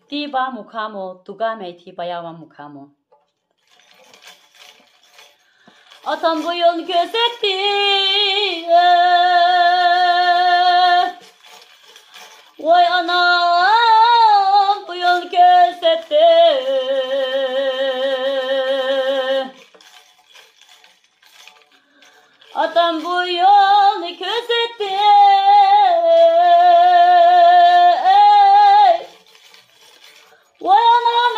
Tiba mukamo, tugame tibayava mukamo. Atam bu yol gözetti. Vay anam bu yol gözetti. Atam bu yol gözetti. Vay anam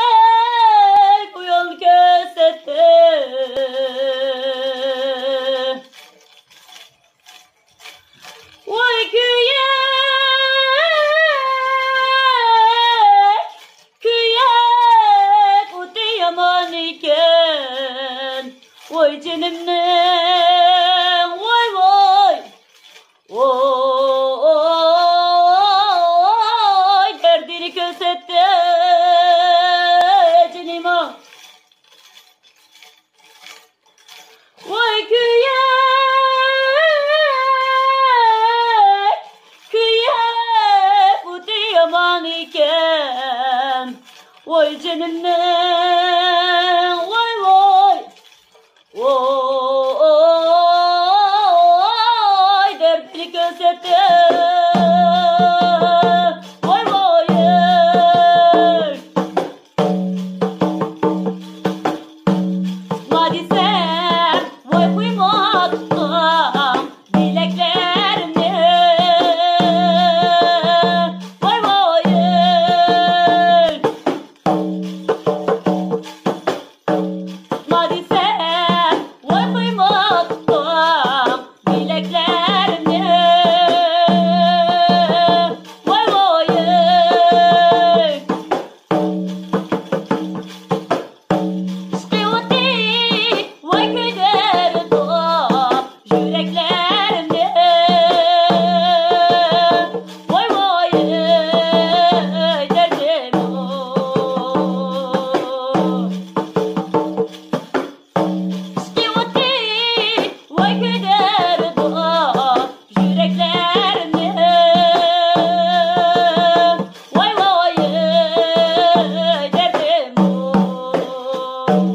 bu yol gözetti. Vay güye, güye bu diyaman iken. Vay canım ne, vay vay, vay derdini gözetti canıma. Vay güye, güye bu diyaman iken. Vay canım ne, vay vay, vay derdini gözetti. Vay vay. Madisem vay kuymaktam dileklerini. Vay vay. Madisem vay kuymaktam dileklerini. Vay vay. İşte o değil, vay köyderdi yüreklerini. Vay vay derdim o. İşte o değil, vay köyderdi yüreklerini. Vay vay derdim o.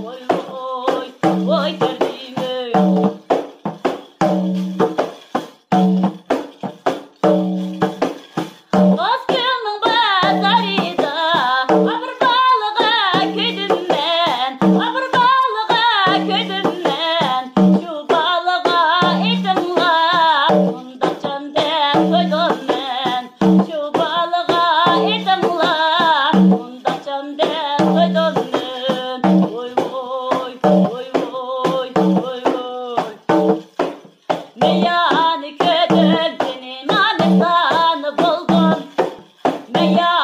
Vay vay, vay derdim o. Baskının bazarıda abur balığa köydüm ben. Abur balığa köydüm ben. Şu balığa edim la, bunda can dem koydum ben. Şu balığa edim la, bunda can dem koydum ben. Oy oy, oy oy, oy oy. Meyanı köydüm senin anısanı buldum. Meyanı